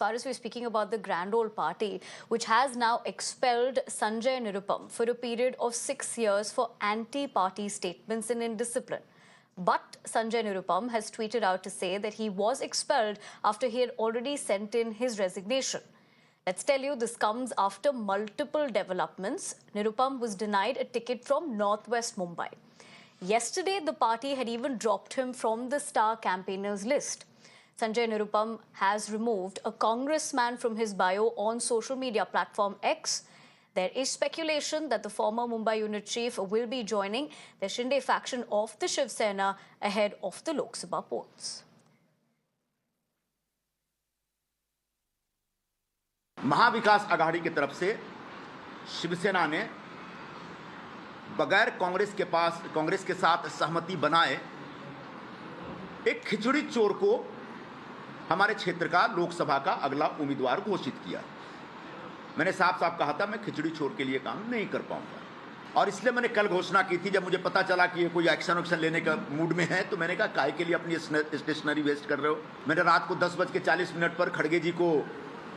Far as we're speaking about the Grand Old Party, which has now expelled Sanjay Nirupam for a period of 6 years for anti-party statements and indiscipline. But Sanjay Nirupam has tweeted out to say that he was expelled after he had already sent in his resignation. Let's tell you, this comes after multiple developments. Nirupam was denied a ticket from Northwest Mumbai. Yesterday, the party had even dropped him from the star campaigners list. Sanjay Nirupam has removed a congressman from his bio on social media platform X. There is speculation that the former Mumbai unit chief will be joining the Shinde faction of the Shiv Sena ahead of the Lok Sabha polls. Mahavikas Aghadi की तरफ से शिवसेना ने बगैर कांग्रेस के साथ सहमति बनाए एक खिचड़ी चोर को हमारे क्षेत्र का लोकसभा का अगला उम्मीदवार घोषित किया। मैंने साफ साफ कहा था मैं खिचड़ी चोर के लिए काम नहीं कर पाऊंगा और इसलिए मैंने कल घोषणा की थी। जब मुझे पता चला कि ये कोई एक्शन लेने का मूड में है तो मैंने कहा काहे के लिए अपनी स्टेशनरी वेस्ट कर रहे हो। मैंने रात को 10:40 पर खड़गे जी को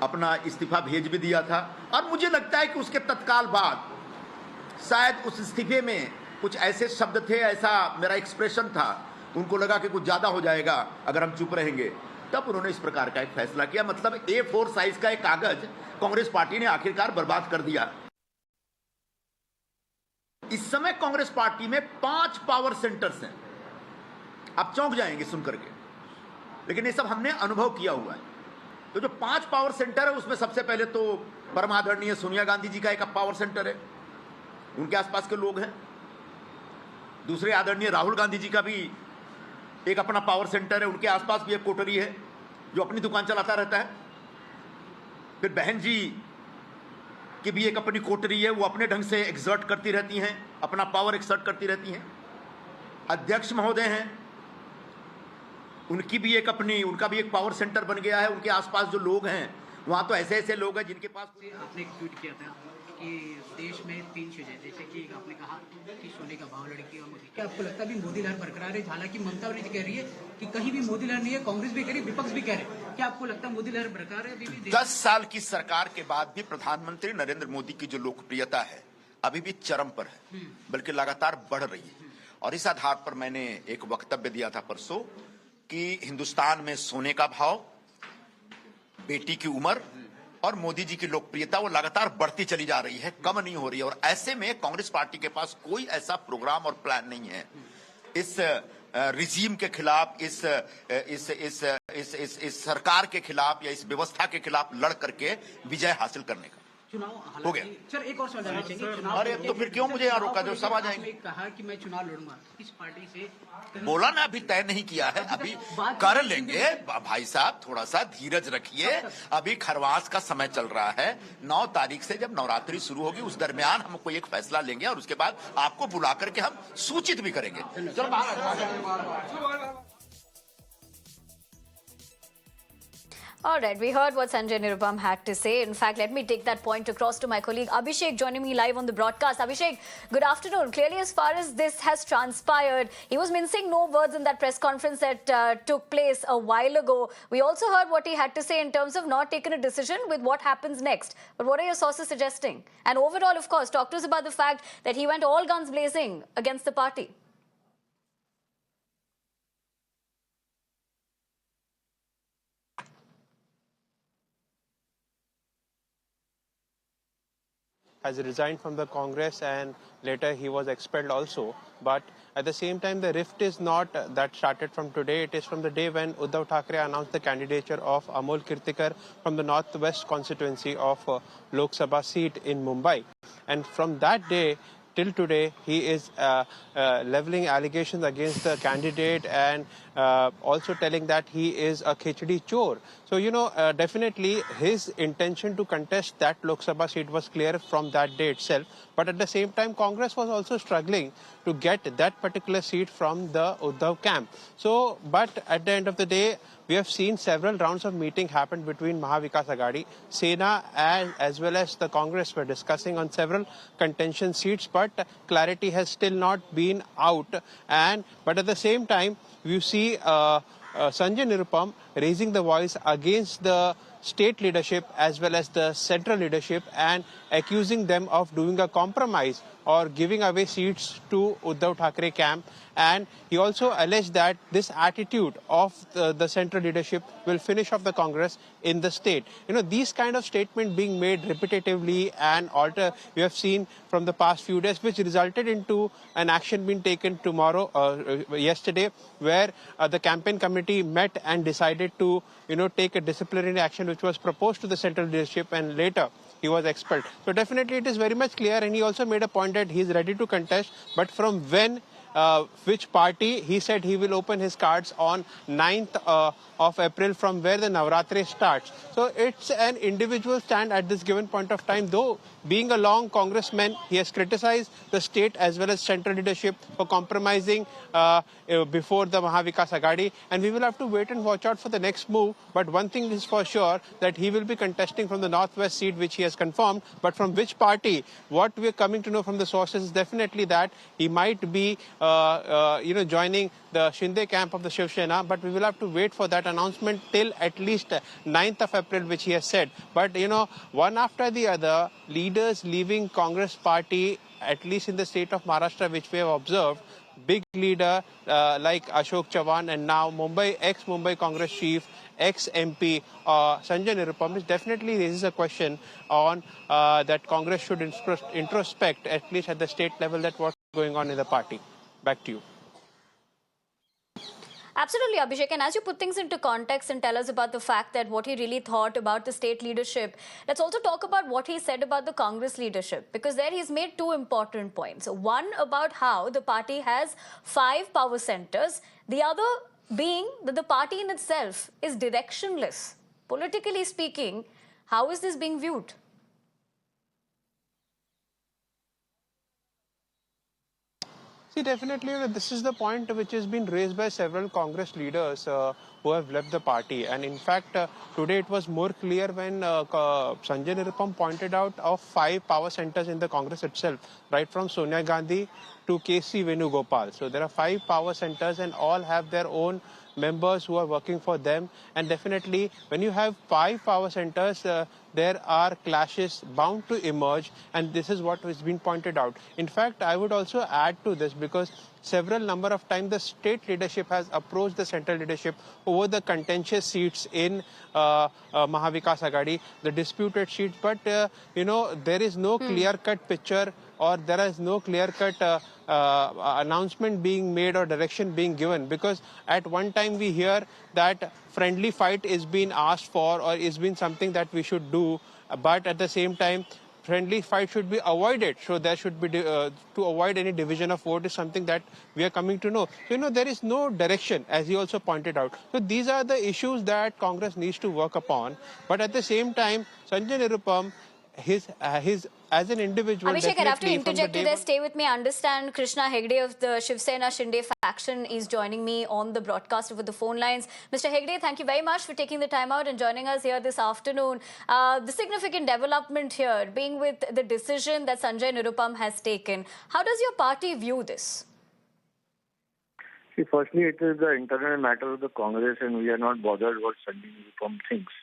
अपना इस्तीफा भेज भी दिया था और मुझे लगता है कि उसके तत्काल बाद शायद उस इस्तीफे में कुछ ऐसे शब्द थे, ऐसा मेरा एक्सप्रेशन था, उनको लगा कि कुछ ज्यादा हो जाएगा अगर हम चुप रहेंगे, तब उन्होंने इस प्रकार का एक फैसला किया। मतलब A4 साइज का एक कागज कांग्रेस पार्टी ने आखिरकार बर्बाद कर दिया। इस समय कांग्रेस पार्टी में 5 पावर सेंटर्स हैं। आप चौंक जाएंगे सुनकर के, लेकिन ये सब हमने अनुभव किया हुआ है। तो जो 5 पावर सेंटर है उसमें सबसे पहले तो परमादरणीय सोनिया गांधी जी का एक पावर सेंटर है, उनके आसपास के लोग हैं। दूसरे आदरणीय राहुल गांधी जी का भी एक अपना पावर सेंटर है, उनके आसपास भी एक कोटरी है जो अपनी दुकान चलाता रहता है। फिर बहन जी की भी एक अपनी कोटरी है, वो अपने ढंग से एक्सर्ट करती रहती हैं, अपना पावर एक्सर्ट करती रहती हैं। अध्यक्ष महोदय हैं, उनका भी एक पावर सेंटर बन गया है। उनके आसपास जो लोग हैं वहां तो ऐसे लोग हैं जिनके पास। आपने एक ट्वीट किया था कि देश में 3 चीजें, जैसे कि आपने कहा कि सोने का भाव, लड़की और मोदी, क्या आपको लगता है भी मोदी लहर बरकरार है? हालांकि ममता बनर्जी कह रही है कि कहीं भी मोदी लहर नहीं है, कांग्रेस भी कह रही है, विपक्ष भी कह रहे हैं। क्या आपको लगता है मोदी लहर बरकरार है अभी भी? 10 साल की सरकार के बाद भी प्रधानमंत्री नरेंद्र मोदी की जो लोकप्रियता है अभी भी चरम पर है, बल्कि लगातार बढ़ रही है। और इस आधार पर मैंने एक वक्तव्य दिया था परसों कि हिंदुस्तान में सोने का भाव, बेटी की उम्र और मोदी जी की लोकप्रियता वो लगातार बढ़ती चली जा रही है, कम नहीं हो रही है। और ऐसे में कांग्रेस पार्टी के पास कोई ऐसा प्रोग्राम और प्लान नहीं है इस रिजीम के खिलाफ, इस सरकार के खिलाफ या इस व्यवस्था के खिलाफ लड़ करके विजय हासिल करने का। चुनाव हो गया। सर, एक और सवाल जानना चाहिए। अरे तो फिर क्यों मुझे यहाँ रोका? जो सब आ जाएंगे। कहा कि मैं चुनाव लड़ूंगा, इस पार्टी से बोला ना, अभी तय नहीं किया है, अभी कर लेंगे। भाई साहब थोड़ा सा धीरज रखिए, अभी खरवास का समय चल रहा है। 9 तारीख से जब नवरात्रि शुरू होगी उस दरमियान हम कोई एक फैसला लेंगे और उसके बाद आपको बुला करके हम सूचित भी करेंगे। चलो बाहर। All right, we heard what Sanjay Nirupam had to say. In fact, let me take that point across to my colleague Abhishek, joining me live on the broadcast. Abhishek, good afternoon. Clearly, as far as this has transpired, he was mincing no words in that press conference that took place a while ago. We also heard what he had to say in terms of not taking a decision with what happens next. But what are your sources suggesting? And overall, of course, talk to us about the fact that he went all guns blazing against the party. Has resigned from the Congress and later he was expelled also. But at the same time, the rift is not that started from today. It is from the day when Uddhav Thackeray announced the candidature of Amol Kirtikar from the Northwest constituency of Lok Sabha seat in Mumbai. And from that day till today, he is leveling allegations against the candidate and also telling that he is a khichdi chor. So, definitely his intention to contest that Lok Sabha seat was clear from that day itself. But at the same time, Congress was also struggling to get that particular seat from the Uddhav camp. So, but at the end of the day, we have seen several rounds of meeting happen between Mahavikas Aghadi, Sena as well as the Congress were discussing on several contention seats, but clarity has still not been out. But at the same time, you see Sanjay Nirupam raising the voice against the state leadership as well as the central leadership and accusing them of doing a compromise or giving away seats to Uddhav Thackeray camp. And he also alleged that this attitude of the central leadership will finish off the Congress in the state. These kind of statements being made repetitively and we have seen from the past few days, which resulted into an action being taken yesterday, where the campaign committee met and decided to, take a disciplinary action which was proposed to the central leadership, and later he was expelled. So definitely it is very much clear, and he also made a point that he is ready to contest, but from when, which party, he said he will open his cards on 9th of April, from where the Navratri starts. So it's an individual stand at this given point of time. Though being a long congressman, he has criticized the state as well as central leadership for compromising before the Mahavikas Aghadi, and we will have to wait and watch out for the next move. But one thing is for sure, that he will be contesting from the northwest seat, which he has confirmed. But from which party, what we are coming to know from the sources is definitely that he might be joining the Shinde camp of the Shiv Sena, but we will have to wait for that announcement till at least 9th of April, which he has said. But, one after the other, leaders leaving Congress party, at least in the state of Maharashtra, which we have observed, big leader like Ashok Chavan, and now ex-Mumbai Congress chief, ex-MP Sanjay Nirupam, which definitely raises a question on that Congress should introspect, at least at the state level, that what's going on in the party. Back to you. Absolutely, Abhishek. And as you put things into context and tell us about the fact that what he really thought about the state leadership, let's also talk about what he said about the Congress leadership, because there he's made two important points. One about how the party has 5 power centers, the other being that the party in itself is directionless. Politically speaking, how is this being viewed? See, definitely, this is the point which has been raised by several Congress leaders who have left the party. And in fact, today it was more clear when Sanjay Nirupam pointed out of 5 power centers in the Congress itself, right from Sonia Gandhi to KC Venugopal. So there are 5 power centers, and all have their own members who are working for them. And definitely, when you have 5 power centers, there are clashes bound to emerge, and this is what has been pointed out. In fact, I would also add to this, because several number of times the state leadership has approached the central leadership over the contentious seats in Mahavikas Aghadi, the disputed seats. But, there is no clear-cut picture, or there is no clear-cut announcement being made or direction being given, because at one time we hear that friendly fight is being asked for, or is being something that we should do, but at the same time friendly fight should be avoided. So there should be, to avoid any division of vote, is something that we are coming to know. So, there is no direction, as he also pointed out. So these are the issues that Congress needs to work upon. But at the same time, Sanjay Nirupam, his as an individual, Abhishek, I have to interject you there. Stay with me. I understand Krishna Hegde of the Shiv Sena Shinde faction is joining me on the broadcast over the phone lines. Mr. Hegde, thank you very much for taking the time out and joining us here this afternoon. The significant development here being with the decision that Sanjay Nirupam has taken. How does your party view this? See, firstly, it is the internal matter of the Congress, and we are not bothered what Sanjay Nirupam thinks.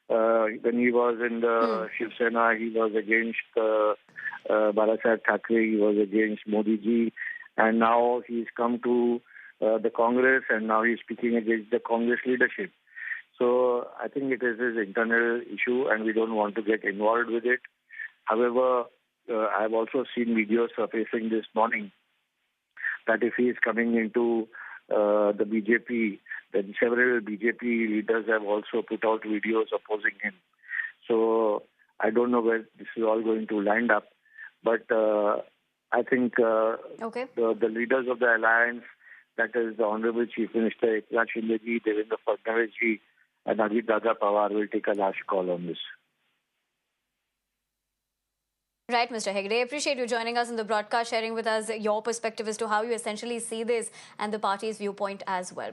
When he was in the Shiv Sena, he was against Balasaheb Thackeray, he was against Modi ji, and now he's come to the Congress, and now he's speaking against the Congress leadership. So I think it is his internal issue, and we don't want to get involved with it. However, I've also seen videos surfacing this morning that if he is coming into the BJP, then several BJP leaders have also put out videos opposing him. So I don't know where this is all going to land up, but I think the leaders of the alliance, that is the Honorable Chief Minister Eknath Shinde ji, Devendra Fadnavis ji, and Ajit Dada Pawar will take a last call on this. Right, Mr. Hegde. I appreciate you joining us in the broadcast, sharing with us your perspective as to how you essentially see this and the party's viewpoint as well.